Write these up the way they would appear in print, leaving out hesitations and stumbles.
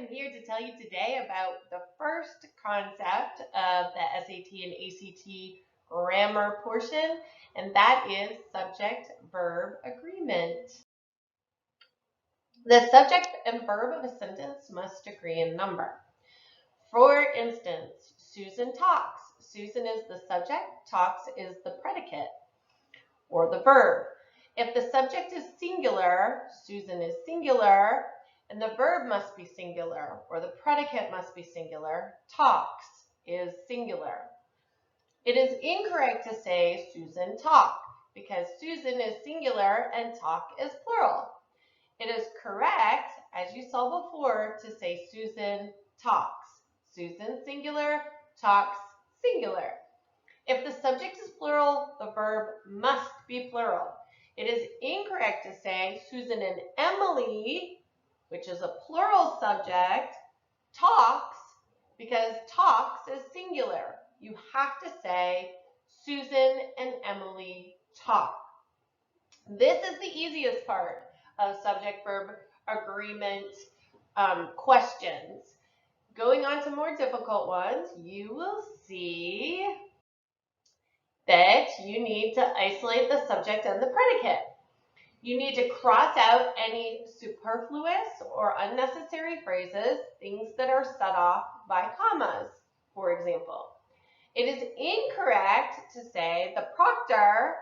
am here to tell you today about the first concept of the SAT and ACT grammar portion, and that is subject-verb agreement. The subject and verb of a sentence must agree in number. For instance, Susan talks. Susan is the subject, talks is the predicate or the verb. If the subject is singular, Susan is singular, and the verb must be singular, or the predicate must be singular, talks is singular. It is incorrect to say Susan talk, because Susan is singular and talk is plural. It is correct, as you saw before, to say Susan talks. Susan singular, talks singular. If the subject is plural, the verb must be plural. It is incorrect to say Susan and Emily, which is a plural subject, talks, because talks is singular. You have to say Susan and Emily talk. This is the easiest part of subject-verb agreement questions. Going on to more difficult ones, you will see that you need to isolate the subject and the predicate. You need to cross out any superfluous or unnecessary phrases, things that are set off by commas, for example. It is incorrect to say the proctor,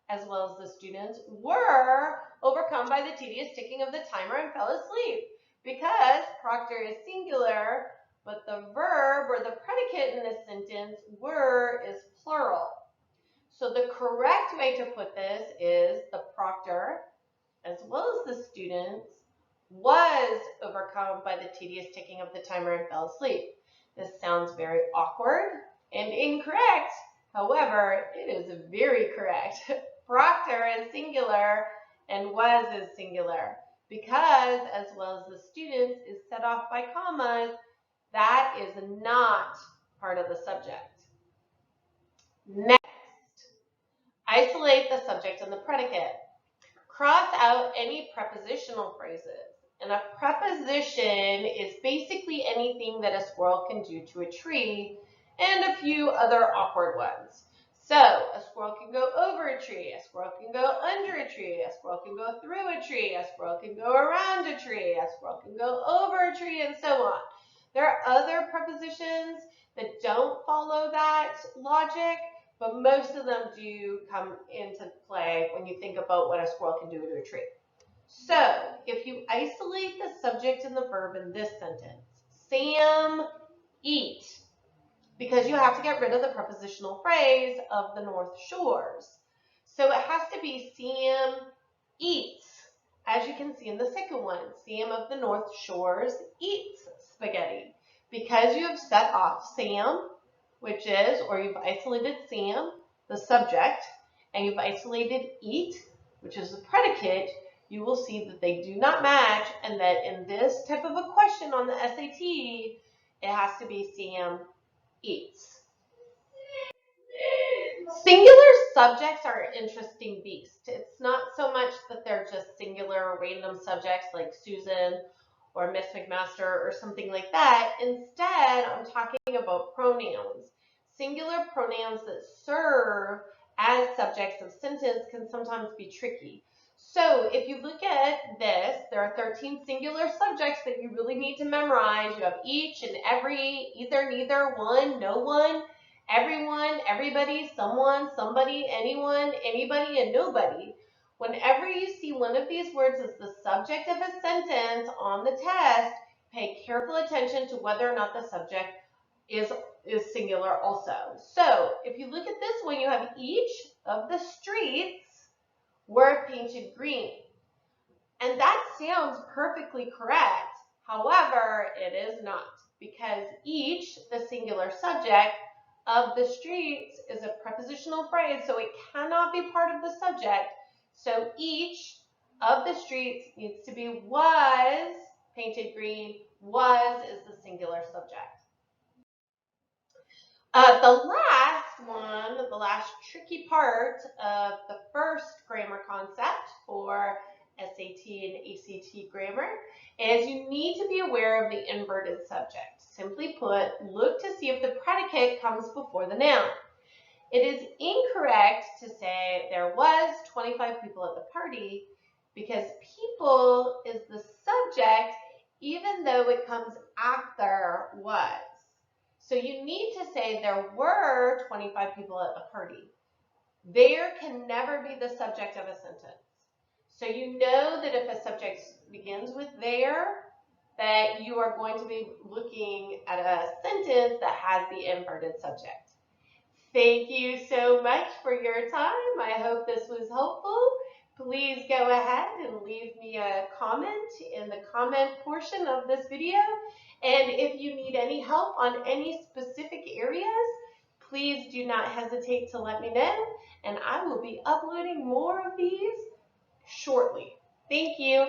as well as the students, were overcome by the tedious ticking of the timer and fell asleep, because proctor is singular, but the verb or the predicate in this sentence, were, is plural. So the correct way to put this is the proctor, as well as the students, was overcome by the tedious ticking of the timer and fell asleep. This sounds very awkward and incorrect. However, it is very correct. Proctor is singular and was is singular. Because, as well as the students, is set off by commas, that is not part of the subject. Next, isolate the subject and the predicate. Cross out any prepositional phrases. And a preposition is basically anything that a squirrel can do to a tree, and a few other awkward ones. So, a squirrel can go over a tree, a squirrel can go under a tree, a squirrel can go through a tree, a squirrel can go around a tree, a squirrel can go over a tree, and so on. There are other prepositions that don't follow that logic, but most of them do come into play when you think about what a squirrel can do to a tree. So, if you isolate the subject and the verb in this sentence, Sam eat, because you have to get rid of the prepositional phrase of the North Shores. So it has to be Sam eats, as you can see in the second one. Sam of the North Shores eats spaghetti, because you have set off Sam, which is, or you've isolated Sam, the subject, and you've isolated eat, which is the predicate. You will see that they do not match, and that in this type of a question on the SAT, it has to be Sam eats. Singular subjects are an interesting beast. It's not so much that they're just singular random subjects like Susan or Miss McMaster or something like that. Instead, I'm talking about pronouns. Singular pronouns that serve as subjects of sentence can sometimes be tricky. So if you look at this, there are 13 singular subjects that you really need to memorize. You have each and every, either, neither, one, no one, everyone, everybody, someone, somebody, anyone, anybody, and nobody. Whenever you see one of these words as the subject of a sentence on the test, pay careful attention to whether or not the subject is singular also. So if you look at this one, you have each of the streets were painted green. And that sounds perfectly correct. However, it is not, because each, the singular subject of the streets, is a prepositional phrase, so it cannot be part of the subject. So each of the streets needs to be was painted green. Was is the singular subject. The last one, the last tricky part of the first grammar concept for SAT and ACT grammar is you need to be aware of the inverted subject. Simply put, look to see if the predicate comes before the noun. It is incorrect to say there was 25 people at the party because people is the subject even though it comes after was. So you need to say there were 25 people at the party. There can never be the subject of a sentence. So you know that if a subject begins with there, that you are going to be looking at a sentence that has the inverted subject. Thank you so much for your time. I hope this was helpful. Please go ahead and leave me a comment in the comment portion of this video. And if you need any help on any specific areas, please do not hesitate to let me know. And I will be uploading more of these shortly. Thank you.